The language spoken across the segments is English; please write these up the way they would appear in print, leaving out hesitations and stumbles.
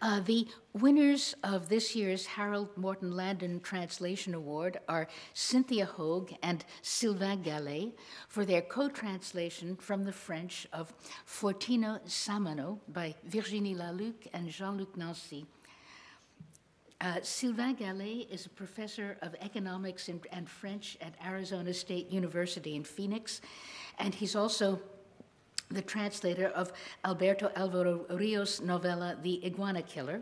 The winners of this year's Harold Morton Landon Translation Award are Cynthia Hogue and Sylvain Gallet for their co-translation from the French of Fortino Samano by Virginie Laluc and Jean-Luc Nancy. Sylvain Gallet is a professor of economics and French at Arizona State University in Phoenix, and he's also the translator of Alberto Alvaro Rios' novella, The Iguana Killer.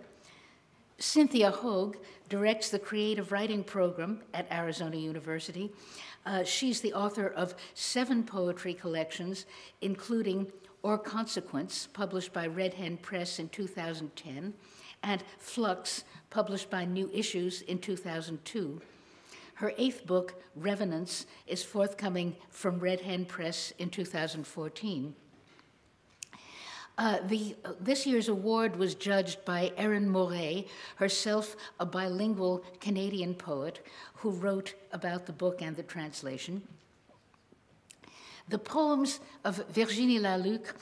Cynthia Hogue directs the creative writing program at Arizona University. She's the author of 7 poetry collections, including Or Consequence, published by Red Hen Press in 2010, and Flux, published by New Issues in 2002. Her 8th book, Revenants, is forthcoming from Red Hen Press in 2014. This year's award was judged by Erin Moret, herself a bilingual Canadian poet who wrote about the book and the translation. The poems of Virginie Laluc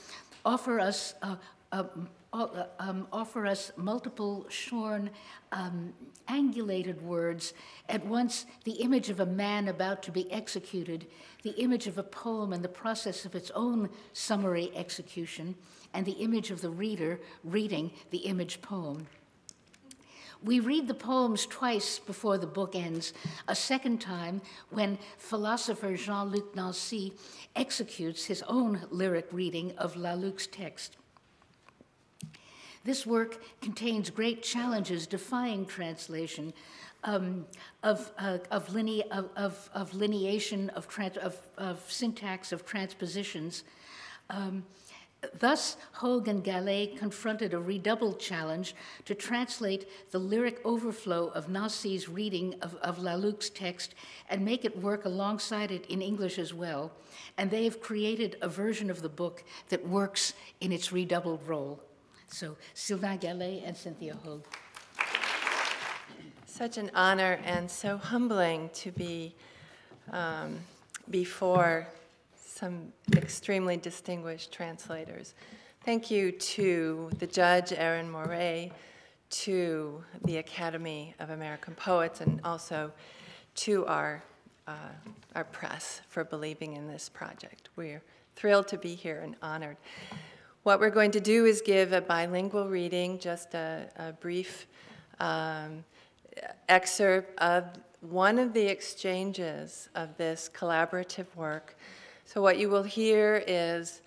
offer us multiple shorn, angulated words, at once the image of a man about to be executed, the image of a poem and the process of its own summary execution, and the image of the reader reading the image poem. We read the poems twice before the book ends, a second time when philosopher Jean-Luc Nancy executes his own lyric reading of Laluc's text. This work contains great challenges defying translation, of lineation, of syntax, of transpositions. Thus, Hogue and Gallet confronted a redoubled challenge to translate the lyric overflow of Nancy's reading of Laluc's text and make it work alongside it in English as well. And they have created a version of the book that works in its redoubled role. So, Sylvain Gallet and Cynthia Hogue. Such an honor and so humbling to be before some extremely distinguished translators. Thank you to the judge, Erin Moret, to the Academy of American Poets, and also to our press for believing in this project. We're thrilled to be here and honored. What we're going to do is give a bilingual reading, just a brief excerpt of one of the exchanges of this collaborative work. So what you will hear is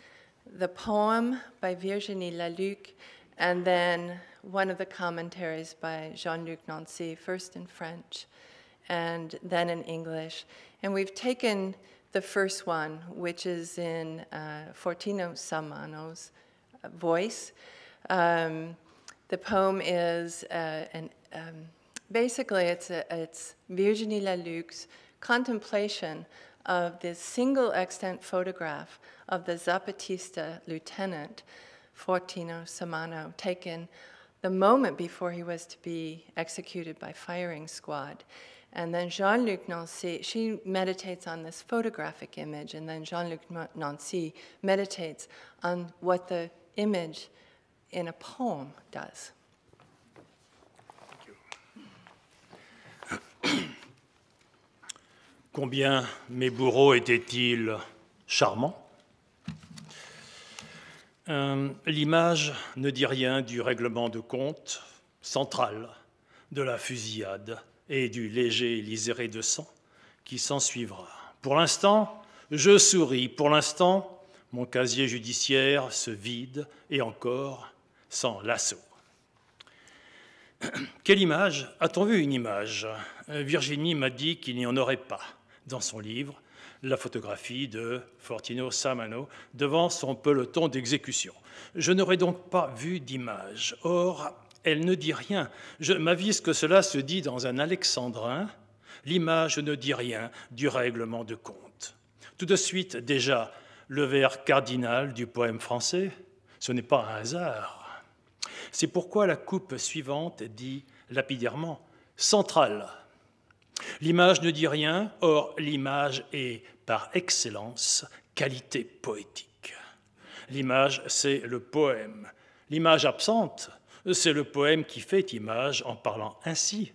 the poem by Virginie Laluc, and then one of the commentaries by Jean-Luc Nancy, first in French and then in English. And we've taken the first one, which is in Fortino Samano's voice. The poem is basically it's Virginie Laluc's contemplation of this single extant photograph of the Zapatista lieutenant Fortino Samano, taken the moment before he was to be executed by firing squad. And then Jean-Luc Nancy, she meditates on this photographic image, and then Jean-Luc Nancy meditates on what the image in a poem does. Combien mes bourreaux étaient-ils charmants? L'image ne dit rien du règlement de compte central, de la fusillade et du léger liséré de sang qui s'ensuivra. Pour l'instant, je souris. Pour l'instant, mon casier judiciaire se vide et encore sans l'assaut. Quelle image? A-t-on vu une image? Virginie m'a dit qu'il n'y en aurait pas dans son livre, la photographie de Fortino Samano devant son peloton d'exécution. Je n'aurais donc pas vu d'image. Or, elle ne dit rien. Je m'avise que cela se dit dans un alexandrin. L'image ne dit rien du règlement de compte. Tout de suite, déjà, le vers cardinal du poème français, ce n'est pas un hasard. C'est pourquoi la coupe suivante dit lapidairement « centrale ». L'image ne dit rien, or l'image est par excellence qualité poétique. L'image, c'est le poème. L'image absente, C'est le poème qui fait image en parlant ainsi.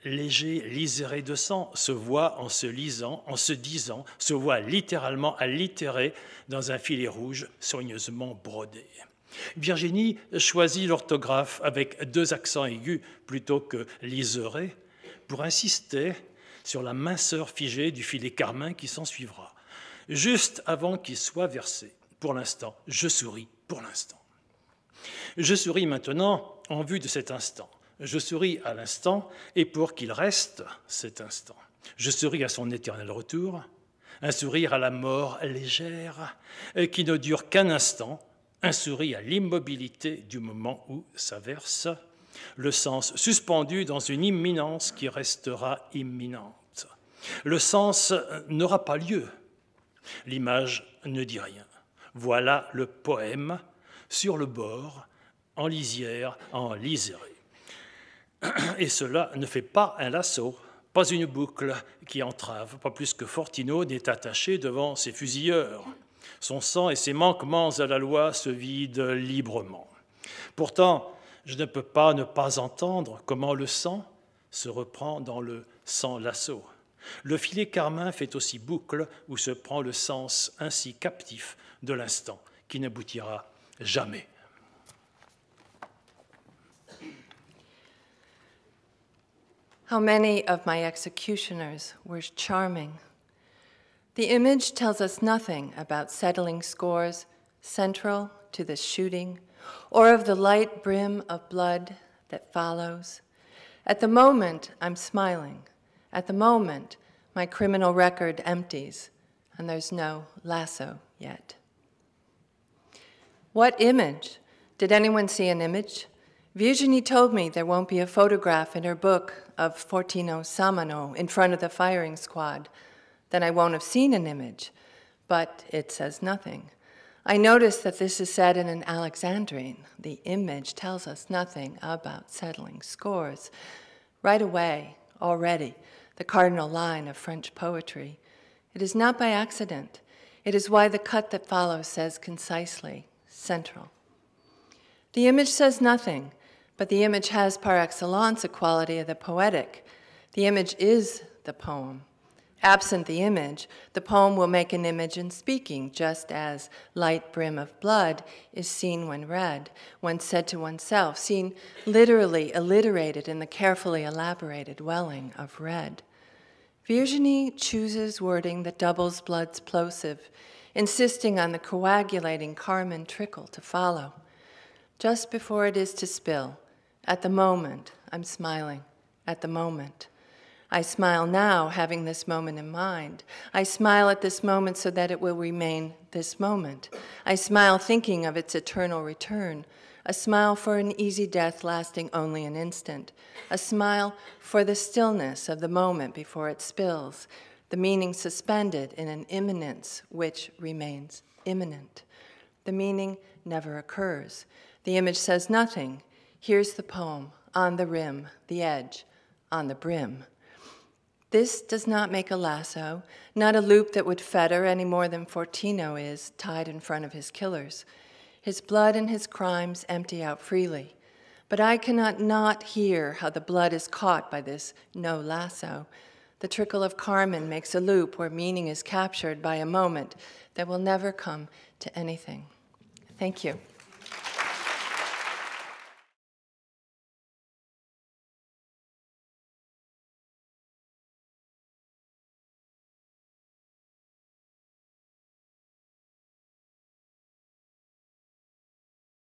Léger liséré de sang se voit en se lisant, en se disant, se voit littéralement allittéré dans un filet rouge soigneusement brodé. Virginie choisit l'orthographe avec 2 accents aigus plutôt que liseré pour insister sur la minceur figée du filet carmin qui s'ensuivra, juste avant qu'il soit versé. Pour l'instant, je souris pour l'instant. Je souris maintenant en vue de cet instant. Je souris à l'instant et pour qu'il reste cet instant. Je souris à son éternel retour, un sourire à la mort légère qui ne dure qu'un instant, un sourire à l'immobilité du moment où s'averse le sens suspendu dans une imminence qui restera imminente. Le sens n'aura pas lieu, l'image ne dit rien. Voilà le poème sur le bord, en lisière, en liséré. Et cela ne fait pas un lasso, pas une boucle qui entrave, pas plus que Fortino n'est attaché devant ses fusilleurs. Son sang et ses manquements à la loi se vident librement. Pourtant, je ne peux pas ne pas entendre comment le sang se reprend dans le sang lasso. Le filet carmin fait aussi boucle où se prend le sens ainsi captif de l'instant qui n'aboutira jamais. How many of my executioners were charming. The image tells us nothing about settling scores central to the shooting, or of the light brim of blood that follows. At the moment, I'm smiling. At the moment, my criminal record empties, and there's no lasso yet. What image? Did anyone see an image? Virginie told me there won't be a photograph in her book of Fortino Samano in front of the firing squad. Then I won't have seen an image, but it says nothing. I notice that this is said in an Alexandrine. The image tells us nothing about settling scores. Right away, already, the cardinal line of French poetry. It is not by accident. It is why the cut that follows says concisely, central. The image says nothing, but the image has par excellence a quality of the poetic. The image is the poem. Absent the image, the poem will make an image in speaking, just as light brim of blood is seen when read, when said to oneself, seen literally alliterated in the carefully elaborated welling of red. Virginie chooses wording that doubles blood's plosive, insisting on the coagulating carmine trickle to follow. Just before it is to spill, at the moment, I'm smiling, at the moment. I smile now, having this moment in mind. I smile at this moment so that it will remain this moment. I smile thinking of its eternal return, a smile for an easy death lasting only an instant, a smile for the stillness of the moment before it spills, the meaning suspended in an imminence which remains imminent. The meaning never occurs. The image says nothing. Here's the poem, on the rim, the edge, on the brim. This does not make a lasso, not a loop that would fetter any more than Fortino is tied in front of his killers. His blood and his crimes empty out freely. But I cannot not hear how the blood is caught by this no lasso. The trickle of carmine makes a loop where meaning is captured by a moment that will never come to anything. Thank you.